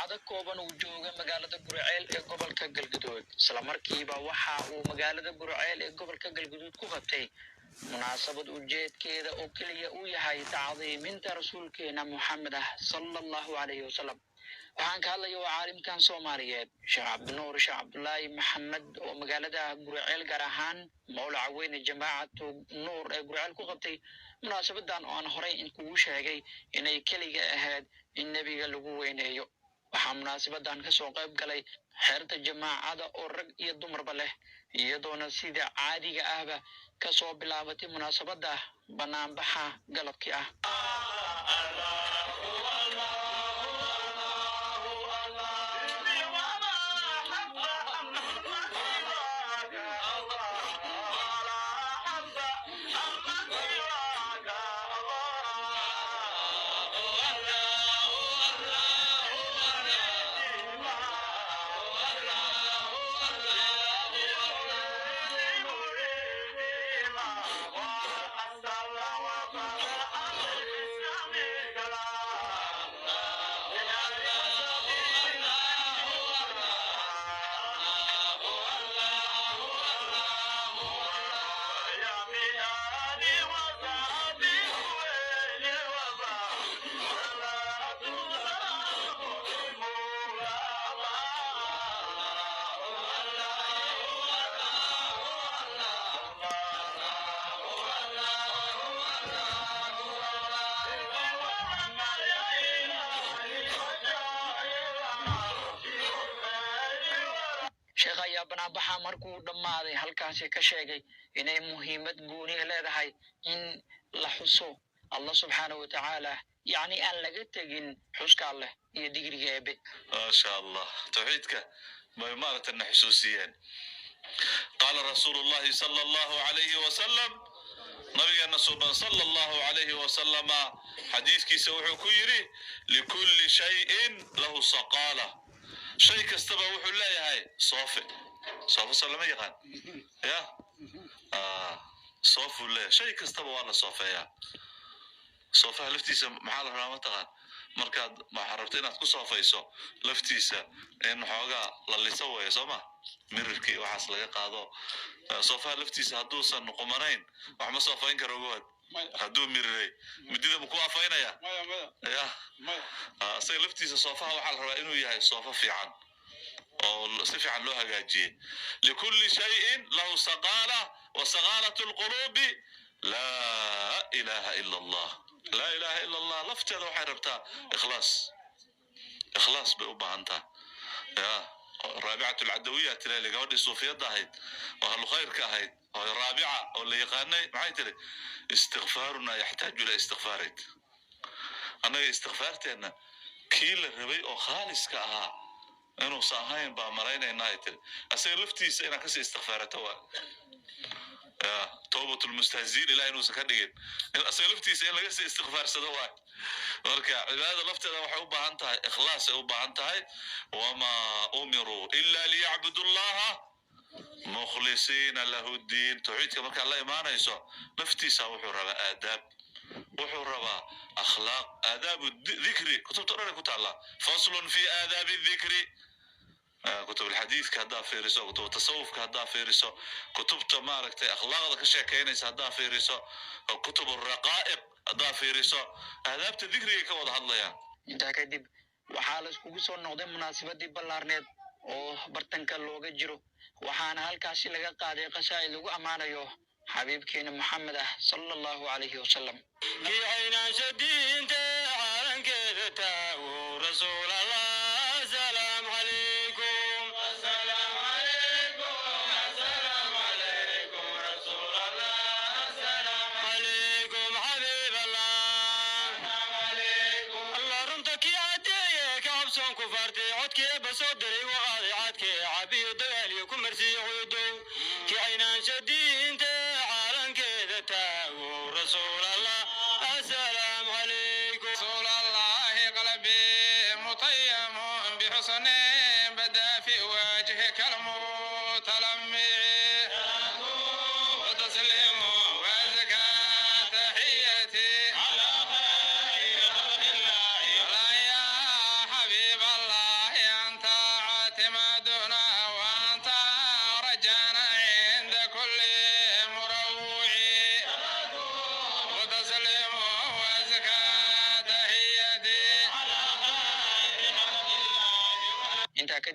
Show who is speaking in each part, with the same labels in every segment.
Speaker 1: saacado kooban uu jooga magaalada Gurceel ee gobolka Galgaduud isla markiiba waxa uu magaalada Gurceel ee gobolka Galgaduud ku qabtay munaasabad ujeedkeeda oo kaliya uu yahay tacdiiminta rasuulkeena Muxammad sallallahu alayhi wasallam. waxaan ka hadlayaa caalimkan Soomaaliyeed Sheekh Cabdinuur Sheekh Cabdullaahi Maxamed oo magaalada Gurceel gaar ahaan mawlaca weyn jamaacatu nuur ee Gurceel ku qabtay munaasabadan oo aan horey in kugu sheegay inay kaliya ahayd in nabiga lagu weyneeyo. waxaa munaasabadan ka soo qayb galay xeerta jamaacada oo rag iyo dumarba leh iyadoona sida caadiga ahba ka soo bilaabatay munaasabada banaanbaxa galabkii ah. sheekh ayaa banaanbaxa markuu dhammaaday halkaasi ka sheegay inay muhiimad gooni leedahay in la xuso Allah subhanahu wa ta'ala yani aan laga tagin xuska Allah iyo digriga Eebe.
Speaker 2: ما شاء الله توحيدك بإمارة النحسوسيين. قال رسول الله صلى الله عليه وسلم نبينا صلى الله عليه وسلم حديث كي سوحو كيري لكل شيء له صقالة شيء كستبه وحو الله هاي صافي سلام يقان يا صافي الله شيء كستبه والله صافي يا صافي لفتيسة محال رامتها markaad maxarabta inaad ku soofayso laftiisa in xoogaa la lisawayo sooma mirarkii waxaas laga qaado soofaha laftiisa hadduusan qumanayn wax ma soofayn karo go'ad hadduu miriray midida ma ku afaynaya ya asaga laftiisa soofaha waxaa la rabaa inuu yahay soofa fiican oo si fiican loo hagaajiyey likulli shay'in lahu saqaala wa saqaalatu alqulubi laa ilaaha illa allah لا إله إلا الله لفت هذا وحي ربطا إخلاص بأبهانتا يا رابعة العدوية ترى لي قولي صوفيا داهيد وهلو خير كاهيد وهي رابعة واللي يقاني معي تري استغفارنا يحتاج إلى استغفارات أنا استغفارتي أنا كيل الربي أو خالص كاها إنه صاهين بأمرين إنايتري أسير لفتي سينا كسي استغفارته توبة المستهزئين إلى أنه سكدين أسألفتي سئل لقى استغفار سدواي وركع عبادة لفتها وحوبة عنتها إخلاص وحوبة عنتها وما أمروا إلا ليعبدوا الله مخلصين له الدين توحيد كما كان الله إيمانا يسوع لفتي سوحوا ربا آداب وحوا ربا أخلاق آداب الذكر كتب تقرأ كتب الله فصل في آداب الذكر كتب الحديث كهدا فيرسو كتب التصوف كهدا فيرسو كتب تمارك أخلاق كشيء كينيس هدا فيرسو كتب الرقائق هدا فيرسو هذا بتذكري كوضح الله يا
Speaker 1: انت كدب وحالس kugu soo noqday munaasabadii ballaarneed oo bartanka looga jiro waxaana halkaasi laga qaaday qasaa'id lagu amaanayo xabiibkeena Muhammad sallallahu alayhi wasallam kiina shadiinta calankeeda taawo rasuul allah salaam alaykum asalaam alaykum asalaam alaykum rasuul allah salaam alaykum habib allah salaam alaykum allah runtaki adeeye ka habsoon ku fartay codkii basoo diray waqaadi cadkii cabiyo dagaaliyo ku marsiyo xudow kiina shadiinta calankeeda taawo rasuul allah السلام عليكم رسول الله قلبي مطيم بحسن بدا في وجهك المتلمع وتسليم وزكاة تحيتي على خير خلق الله يا حبيب الله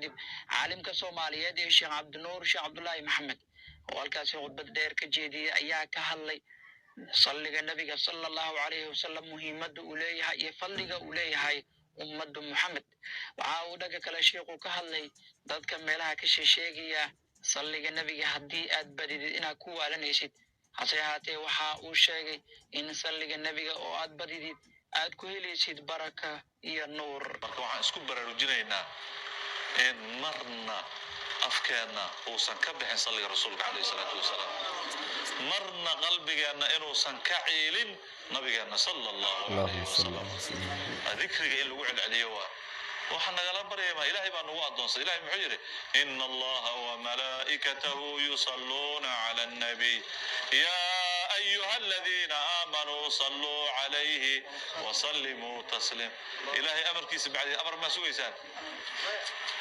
Speaker 1: kadib caalimka soomaaliyeed ee sheekh cabdinuur sheekh cabdullaahi maxamed oo halkaasi khudbad dheer ka jeediyey ayaa ka hadlay salliga nabiga sala allahu calayhi wasalam muhiimadda uu leeyahay iyo fadliga uu leeyahay ummadda maxamed. waxa uu dhanka kale sheekhu ka hadlay dadka meelaha ka sheegaya salliga nabiga haddii aad badidid inaad ku waalanaysid, hase ahaatee waxa uu sheegay in salliga nabiga oo aad badidid aad ku helaysid baraka iyo nuur.
Speaker 2: marka waxaan isku baraarujinaynaa in marna afkeenna uusan ka bixin salliga rasuulka calayhi salaatu wasalaam, marna qalbigeenna inuusan ka ciilin nabigeena sala allahu calayhi wasalam. dikriga in lagu celceliyo waa waxa nagala baryayma ilaahay baa nagu adoonsaday. ilaahay muxuu yidhi ina allaha wamalaa'ikatahu yusalluuna cala annabiy ya ayuha aladiina aamanuu salluu calayhi wasallimuu tasliim. ilaahay amarkiisa bacdigiis amar maa sugaysaan?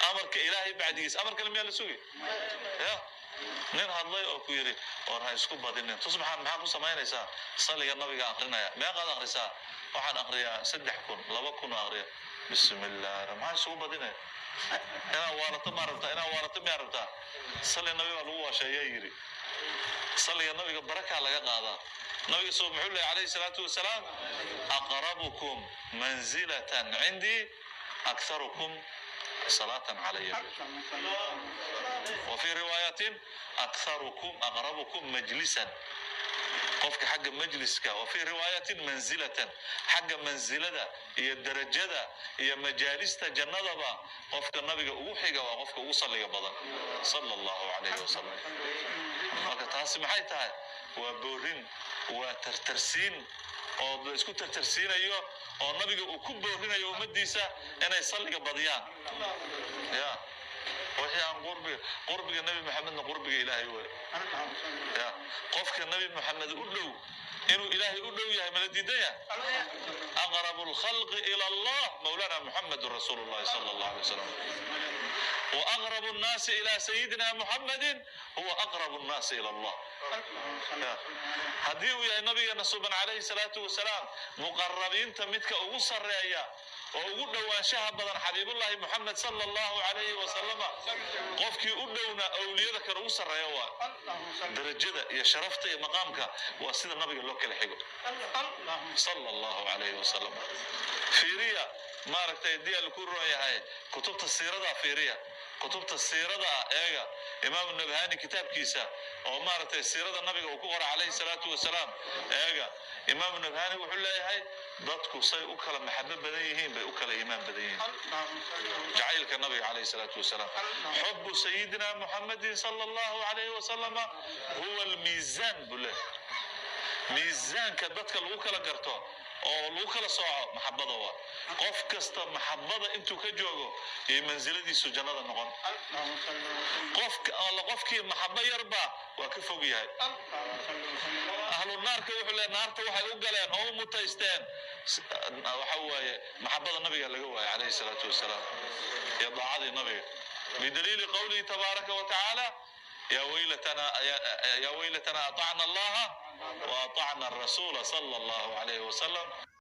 Speaker 2: amarka ilaahay bacdigiis amar kale miyaa la sugay? ya nin hadlay oo ku yidhi war ha isku badinin tusbaxaan maxaa ku samaynaysaa? salliga nabiga akrinaya. meeqaad akrisaa? waxaan akriyaa 3,000 2,000 akriya. bismillah maxaa isugu badinaya? inaa waalato ma rabtaa? inaa waalato miyaa rabtaa? salli nabi baa lagu waasheeyaa yidhi. salliga nabiga barakaa laga qaadaa. nabiga soo muxuu leeyahay calayhi salaatu wasalaam aqrabukum manzilatan cindii aktharukum salatan calaya. وفي روايات أقربكم مجلسا قفك حق مجلسك. وفي رواية منزلة حق منزلة هي الدرجة هي مجالس جنة قفك النبي أوحيك وقفك أوصل بضن صلى الله عليه وسلم. وكتاسي محيطها وبورين وترترسين oo isku tartarsiinayo oo nabiga uu ku boorinayo ummadiisa inay salliga badiyaan. ya wixii aan qurbiga nabi maxamedna qurbiga ilaahay way. ya qofka nabi maxamed u dhow inuu ilaahay u dhow yahay mala diidaya. aqrabul khalqi ila allah mawlana muhammadur rasulullah sallallahu alayhi wasallam وأقرب الناس إلى سيدنا محمد هو أقرب الناس إلى الله. هديه يا نبي نصوبا عليه الصلاة والسلام مقربين تمتك أغسر رأيا وأقول وانشاها بدن حبيب الله محمد صلى الله عليه وسلم قفك أدونا أولياءك أغسر رأيا درجة يا شرفت يا مقامك وأسيد النبي الله كل حقه صلى الله عليه وسلم. فيريا ما ركت يدي الكرة هاي كتبت السيرة فيريا كتبت السيرة إيجا إمام النبهاني كتاب كيسا أو ما ركت السيرة النبي وكبر عليه الصلاة والسلام إيجا إمام النبهاني وحول هاي ضدك صي أكل محبة بديهين بأكل إمام بديهين جعلك النبي عليه الصلاة والسلام. حب سيدنا محمد صلى الله عليه وسلم هو الميزان بالله. ميزان كدتك الوكالة قرطه oo lagu kala sooco maxabada waa qof kasta maxabada intuu ka joogo ee manziladiisu jannada noqon. qofkii maxaba yarba waa ka fog yahay. ahlu naarka wuxuu leeyahay naarta waxay u galeen oo mutaysteen waxa waaye maxabada nabiga laga waayay calayhi salaatu wasalaam iyo daacadii nabiga بدليل قوله تبارك وتعالى يا ويلتنا أطعنا الله وأطعنا الرسول صلى الله عليه وسلم.